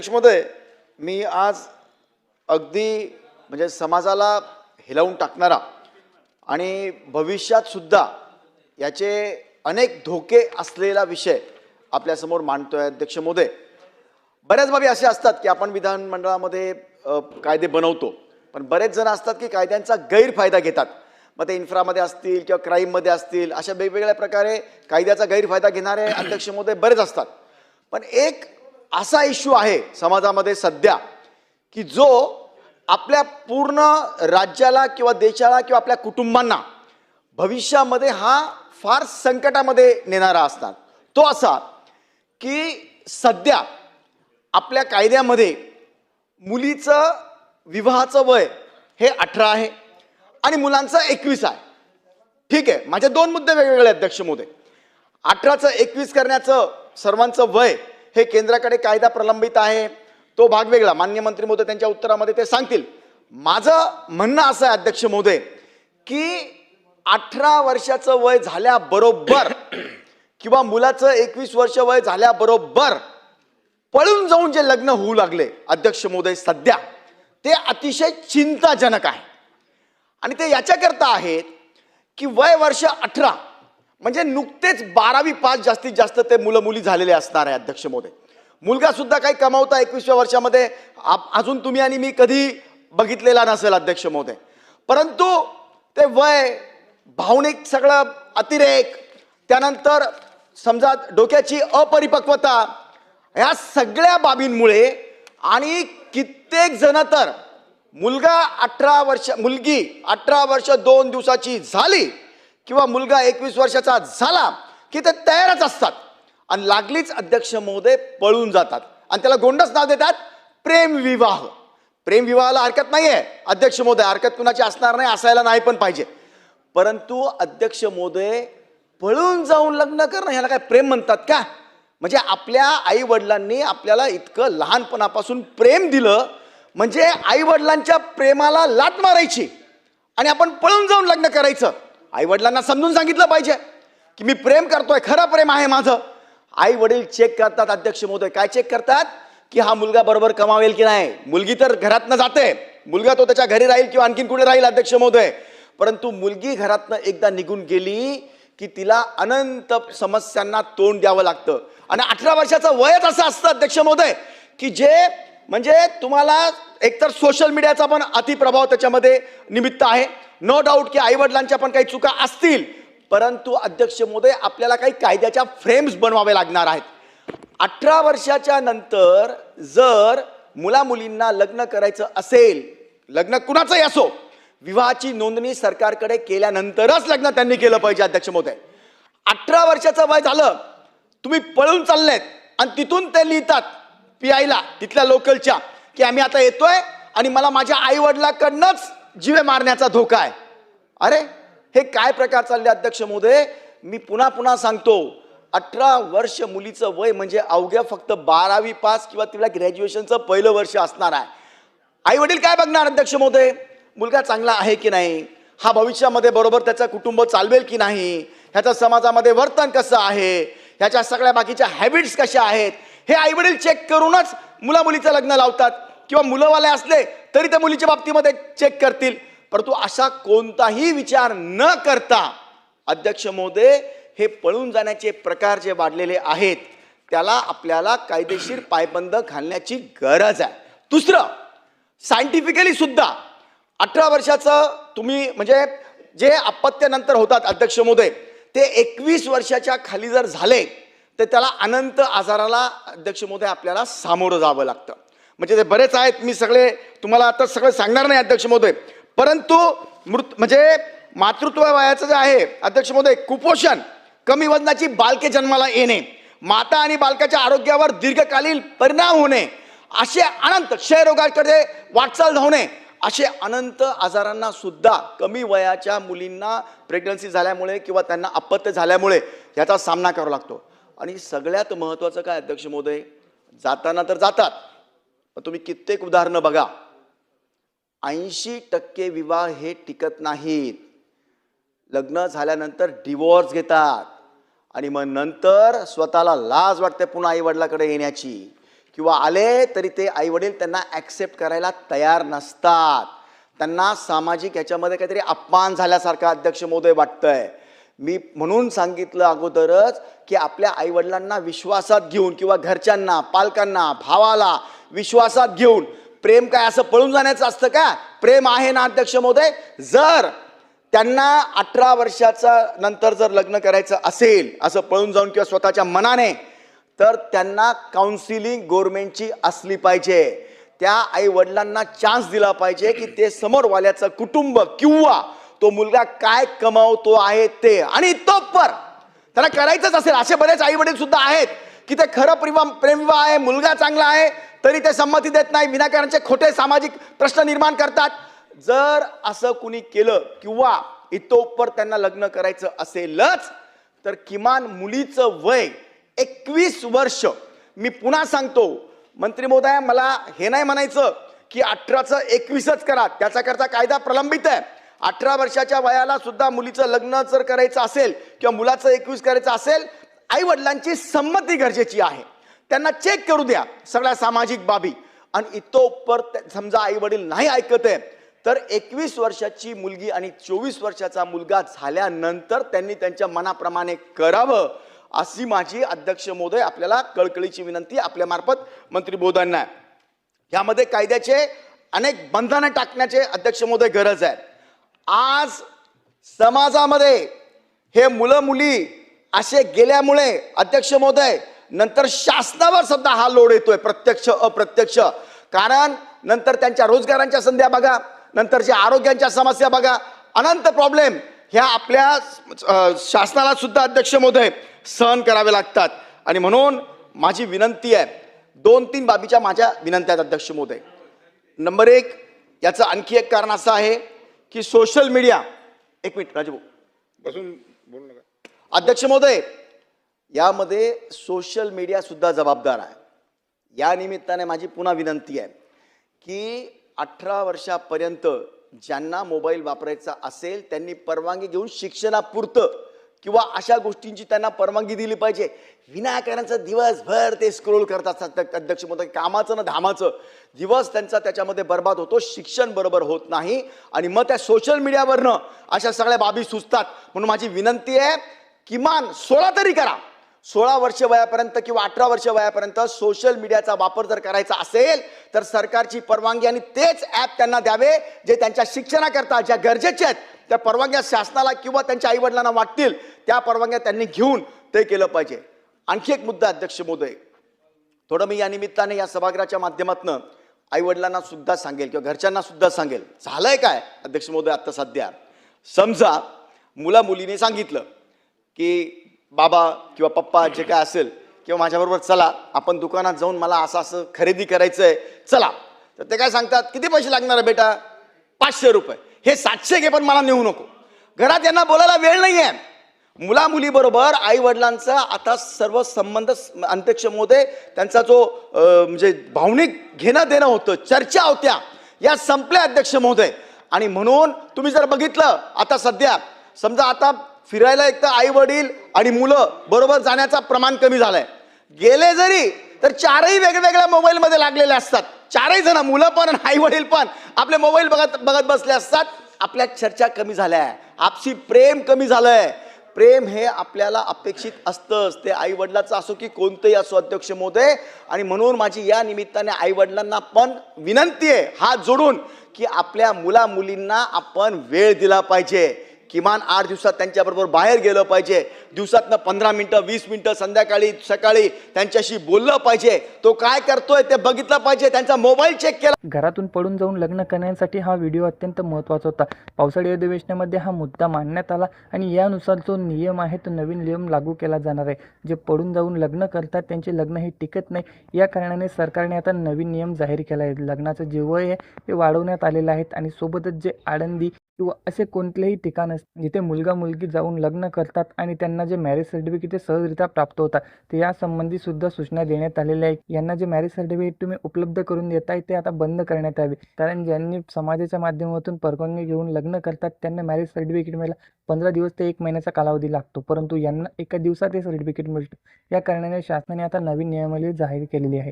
महोदय, मी आज अगदी म्हणजे समाजाला हिलावून टाकणारा आणि भविष्यात सुद्धा याचे अनेक धोके असलेला विषय आपल्यासमोर मांडतोय. अध्यक्ष महोदय, बऱ्याच बाबी असे असतात की आपण विधानमंडळामध्ये कायदे बनवतो, पण बरेच जण असतात की कायद्यांचा गैरफायदा घेतात. मग ते इन्फ्रामध्ये असतील किंवा क्राईममध्ये असतील, अशा वेगवेगळ्या प्रकारे कायद्याचा गैरफायदा घेणारे अध्यक्ष महोदय बरेच असतात. पण एक असा इश्यू आहे समाजामध्ये सध्या की जो आपल्या पूर्ण राज्याला किंवा देशाला किंवा आपल्या कुटुंबांना भविष्यामध्ये हा फार संकटामध्ये नेणारा असणार. तो असा की सध्या आपल्या कायद्यामध्ये मुलीचं विवाहाचं वय हे 18 आहे आणि मुलांचं 21 आहे. ठीक आहे, माझे दोन मुद्दे वेगवेगळे अध्यक्ष महोदय. 18चं 21 करण्याचं सर्वांचं वय हे केंद्राकडे कायदा प्रलंबित आहे, तो भाग वेगळा. माननीय मंत्री महोदय त्यांच्या उत्तरामध्ये ते सांगतील. माझं म्हणणं असं आहे अध्यक्ष महोदय की 18 वर्षाचं वय झाल्याबरोबर किंवा मुलाचं 21 वर्ष वय झाल्याबरोबर पळून जाऊन जे लग्न होऊ लागले अध्यक्ष महोदय सध्या, ते अतिशय चिंताजनक आहे. आणि ते याच्याकरता आहेत की वय वर्ष 18 म्हणजे नुकतेच 12वी पास जास्तीत जास्त ते मुलं मुली झालेले असणार आहे अध्यक्ष महोदय. मुलगा सुद्धा काही कमावता 21व्या वर्षामध्ये अजून तुम्ही आणि मी कधी बघितलेला नसेल अध्यक्ष महोदय. परंतु ते वय, भावनिक सगळं अतिरेक, त्यानंतर समजा डोक्याची अपरिपक्वता, या सगळ्या बाबींमुळे आणि कित्येक जण तर मुलगी 18 वर्ष 2 दिवसाची झाली किंवा मुलगा 21 वर्षाचा झाला की ते तयारच असतात आणि लागलीच अध्यक्ष महोदय पळून जातात आणि त्याला गोंडच नाव देतात प्रेमविवाह. प्रेमविवाहाला हरकत नाही आहे अध्यक्ष महोदय, हरकत कुणाची असणार नाही, असायला नाही पण पाहिजे. परंतु अध्यक्ष महोदय, पळून जाऊन लग्न करणं ह्याला काय प्रेम म्हणतात का? म्हणजे आपल्या आई वडिलांनी आपल्याला इतकं लहानपणापासून प्रेम दिलं, म्हणजे आई वडिलांच्या प्रेमाला लाथ मारायची आणि आपण पळून जाऊन लग्न करायचं. आई वडिलांना समजून सांगितलं पाहिजे की मी प्रेम करतोय, खरं प्रेम आहे माझं. आई वडील चेक करतात अध्यक्ष महोदय. काय चेक करतात? की हा मुलगा बरोबर कमावेल की नाही. मुलगी तर घरातनं जाते, मुलगा तो त्याच्या घरी राहील किंवा आणखीन कुठे राहील अध्यक्ष महोदय. परंतु मुलगी घरातनं एकदा निघून गेली की तिला अनंत समस्यांना तोंड द्यावं लागतं. आणि 18 वर्षाचं वयच असं असतं अध्यक्ष महोदय की जे म्हणजे तुम्हाला एकतर सोशल मीडियाचा पण अतिप्रभाव त्याच्यामध्ये निमित्त आहे. नो डाऊट की आई वडिलांच्या पण काही चुका असतील, परंतु अध्यक्ष महोदय आपल्याला काही कायद्याच्या फ्रेम्स बनवावे लागणार आहेत. 18 वर्षाच्या नंतर जर मुला मुलींना लग्न करायचं असेल, लग्न कुणाचंही असो, विवाहाची नोंदणी सरकारकडे केल्यानंतरच लग्न त्यांनी केलं पाहिजे अध्यक्ष महोदय. 18 वर्षाचं वय झालं, तुम्ही पळून चाललेत आणि तिथून ते लिहितात PI ला तिथल्या लोकलच्या की आम्ही आता येतोय आणि मला माझ्या आई वडिलांकडनंच जीवे मारण्याचा धोका आहे. अरे हे काय प्रकार चालले अध्यक्ष महोदय? मी पुन्हा पुन्हा सांगतो, 18 वर्ष मुलीचं वय म्हणजे अवघ्या फक्त 12वी पास किंवा तिला ग्रॅज्युएशनचं पहिलं वर्ष असणार आहे. आई वडील काय बघणार अध्यक्ष महोदय? मुलगा चांगला आहे की नाही, हा भविष्यामध्ये बरोबर त्याचं कुटुंब चालवेल की नाही, ह्याचं समाजामध्ये वर्तन कसं आहे, ह्याच्या सगळ्या बाकीच्या हॅबिट्स कशा आहेत, हे आई वडील चेक करूनच मुला मुलीचं लग्न लावतात. किंवा मुलंवाले असले तरी त्या मुलीच्या बाबतीमध्ये चेक करतील. परंतु असा कोणताही विचार न करता अध्यक्ष महोदय हे पळून जाण्याचे प्रकार जे वाढलेले आहेत त्याला आपल्याला कायदेशीर पायबंद घालण्याची गरज आहे. दुसरं, सायंटिफिकली सुद्धा 18 वर्षाचं तुम्ही म्हणजे जे अपत्यानंतर होतात अध्यक्ष महोदय, ते 21 वर्षाच्या खाली जर झाले तर त्याला अनंत आजाराला अध्यक्ष महोदय आपल्याला सामोरं जावं लागतं. म्हणजे ते बरेच आहेत, मी सगळे तुम्हाला आता सगळं सांगणार नाही अध्यक्ष महोदय. परंतु म्हणजे मातृत्व वयाचं जे आहे अध्यक्ष महोदय, कुपोषण, कमी वजनाची बालके जन्माला येणे, माता आणि बालकाच्या आरोग्यावर दीर्घकालीन परिणाम होणे, असे अनंत क्षयरोगाकडे वाटचाल होणे, असे अनंत आजारांना सुद्धा कमी वयाच्या मुलींना प्रेग्नन्सी झाल्यामुळे किंवा त्यांना अपत्य झाल्यामुळे याचा सामना करावा लागतो. आणि सगळ्यात महत्त्वाचं काय अध्यक्ष महोदय, जाताना तर जातात, पण तुम्ही कित्येक उदाहरणं बघा, 80% विवाह हे टिकत नाहीत. लग्न झाल्यानंतर डिवोर्स घेतात आणि मग नंतर स्वतःला लाज वाटते पुन्हा आई वडिलाकडे येण्याची किंवा आले तरी ते आईवडील त्यांना ॲक्सेप्ट करायला तयार नसतात. त्यांना सामाजिक ह्याच्यामध्ये काहीतरी अपमान झाल्यासारखं अध्यक्ष महोदय वाटतंय. मी म्हणून सांगितलं अगोदरच की आपल्या आईवडिलांना विश्वासात घेऊन किंवा घरच्यांना, पालकांना, भावाला विश्वासात घेऊन, प्रेम काय असं पळून जाण्याचं असतं का? प्रेम आहे ना अध्यक्ष महोदय. जर त्यांना 18 वर्षाचा नंतर जर लग्न करायचं असेल असं पळून जाऊन किंवा स्वतःच्या मनाने, तर त्यांना काउन्सिलिंग गव्हर्नमेंटची असली पाहिजे. त्या आई वडिलांना चान्स दिला पाहिजे की ते समोरवाल्याचं कुटुंब किंवा तो मुलगा काय कमावतो आहे ते, आणि तो पर त्याला करायचंच असेल. असे बरेच आई वडील सुद्धा आहेत की ते खरं प्रेमविवाह आहे, मुलगा चांगला आहे तरी ते संमती देत नाही, विनाकारणचे खोटे सामाजिक प्रश्न निर्माण करतात. जर असं कुणी केलं किंवा इतोपर त्यांना लग्न करायचं असेलच तर किमान मुलीचं वय 21 वर्ष. मी पुन्हा सांगतो मंत्री महोदय, मला हे नाही म्हणायचं की 18चं 21च करा, त्याच्याकरता कायदा प्रलंबित आहे. 18 वर्षाच्या वयाला सुद्धा मुलीचं लग्न जर करायचं असेल किंवा मुलाचं 21 करायचं असेल, आई वडिलांची संमती गरजेची आहे. त्यांना चेक करू द्या सगळ्या सामाजिक बाबी. आणि इतोपर समजा आई वडील नाही ऐकत आहे तर 21 वर्षाची मुलगी आणि 24 वर्षाचा मुलगा झाल्यानंतर त्यांनी त्यांच्या मनाप्रमाणे करावं, अशी माझी अध्यक्ष महोदय आपल्याला कळकळीची विनंती आपल्या मार्फत मंत्री महोदयांना आहे. यामध्ये कायद्याचे अनेक बंधनं टाकण्याचे अध्यक्ष महोदय गरज आहे. आज समाजामध्ये हे मुलं मुली असे गेल्यामुळे अध्यक्ष महोदय नंतर शासनावर सुद्धा हा लोड येतोय, प्रत्यक्ष अप्रत्यक्ष. कारण नंतर त्यांच्या रोजगारांच्या संध्या बघा, नंतरच्या आरोग्याच्या समस्या बघा, अनंत प्रॉब्लेम ह्या आपल्या शासनाला सुद्धा अध्यक्ष महोदय सहन करावे लागतात. आणि म्हणून माझी विनंती आहे, 2-3 बाबीच्या माझ्या विनंत्या आहेत अध्यक्ष महोदय. नंबर 1, याचं आणखी एक कारण असं आहे की सोशल मीडिया, एक मिनिट राजू बसून बोलू नका. अध्यक्ष महोदय, यामध्ये सोशल मीडिया सुद्धा जबाबदार आहे. या निमित्ताने माझी पुन्हा विनंती आहे की 18 वर्षापर्यंत ज्यांना मोबाईल वापरायचा असेल त्यांनी परवानगी घेऊन शिक्षणापुरतं किंवा अशा गोष्टींची त्यांना परवानगी दिली पाहिजे. विनाकारांचं दिवसभर ते स्क्रोल करत असतात अध्यक्ष महोदय, कामाचं ना धामाचं दिवस त्यांचा त्याच्यामध्ये बर्बाद होतो, शिक्षण बरोबर होत नाही आणि मग त्या सोशल मीडियावरनं अशा सगळ्या बाबी सुचतात. म्हणून माझी विनंती आहे, किमान 16 तरी करा. 16 वर्ष वयापर्यंत किंवा 18 वर्ष वयापर्यंत सोशल मीडियाचा वापर जर करायचा असेल तर सरकारची परवानगी आणि तेच ॲप त्यांना द्यावे जे त्यांच्या शिक्षणाकरता ज्या गरजेच्या आहेत, त्या परवानग्या शासनाला किंवा त्यांच्या आईवडिलांना वाटतील त्या परवानग्या त्यांनी घेऊन ते केलं पाहिजे. आणखी एक मुद्दा अध्यक्ष महोदय, थोडं मी या निमित्ताने या सभागृहाच्या माध्यमातून आईवडिलांना सुद्धा सांगेल किंवा घरच्यांना सुद्धा सांगेल. झालंय काय अध्यक्ष महोदय, आता सध्या समजा मुला मुलीने सांगितलं की बाबा किंवा पप्पा जे काय असेल किंवा माझ्याबरोबर चला आपण दुकानात जाऊन मला असं असं खरेदी करायचंय चला, तर ते काय सांगतात, किती पैसे लागणार आहे बेटा? 500 रुपये. हे 700 घे पण मला नेऊ नको. घरात यांना बोलायला वेळ नाही आहे. मुला मुलीबरोबर आई वडिलांचा आता सर्व संबंध अध्यक्ष महोदय त्यांचा जो म्हणजे भावनिक घेणं देणं होतं, चर्चा होत्या, या संपल्या अध्यक्ष महोदय. आणि म्हणून तुम्ही जर बघितलं आता सध्या समजा आता फिरायला एक तर आई वडील आणि मुलं बरोबर जाण्याचा प्रमाण कमी झालंय. गेले जरी तर 4ही वेगवेगळ्या मोबाईलमध्ये लागलेले असतात. 4ही जण, मुलं पण आणि आई वडील पण आपले मोबाईल बघत बघत बसले असतात. आपल्या चर्चा कमी झाल्या, आपसी प्रेम कमी झालंय. प्रेम हे आपल्याला अपेक्षित असतंच, ते आई वडिलाचं असो की कोणतंही असो अध्यक्ष महोदय. आणि म्हणून माझी या निमित्ताने आई वडिलांना पण विनंती आहे हात जोडून की आपल्या मुला मुलींना आपण वेळ दिला पाहिजे. किमान 8 दिवसात त्यांच्याबरोबर बाहेर गेलं पाहिजे. दिवसातनं 15 मिनिटं 20 मिनिटं संध्याकाळी सकाळी त्यांच्याशी बोललं पाहिजे. तो काय करतोय ते बघितलं पाहिजे, त्यांचा मोबाईल चेक केला. घरातून पळून जाऊन लग्न करण्यासाठी हा व्हिडिओ अत्यंत महत्त्वाचा होता. पावसाळी अधिवेशनामध्ये हा मुद्दा मांडण्यात आला आणि यानुसार जो नियम आहे तो नवीन नियम लागू केला जाणार आहे. जे पळून जाऊन लग्न करतात त्यांचे लग्न हे टिकत नाही. या कारणाने सरकारने आता नवीन नियम जाहीर केला आहे. लग्नाचं जे वय आहे ते वाढवण्यात आलेलं आहे आणि सोबतच जे आळंदी किंवा असे कोणतेही ठिकाण असते जिथे मुलगा मुलगी जाऊन लग्न करतात आणि त्यांना जे मॅरेज सर्टिफिकेट ते सहजरित्या प्राप्त होतात, ते यासंबंधी सुद्धा सूचना देण्यात आलेल्या आहेत. यांना जे मॅरेज सर्टिफिकेट तुम्ही उपलब्ध करून देताय ते आता बंद करण्यात यावे. कारण ज्यांनी समाजाच्या माध्यमातून परवानगी घेऊन लग्न करतात त्यांना मॅरेज सर्टिफिकेट मिळायला 15 दिवस ते 1 महिन्याचा कालावधी लागतो, परंतु यांना एका दिवसात हे सर्टिफिकेट मिळतं. या कारणाने शासनाने आता नवीन नियमावली जाहीर केलेली आहे.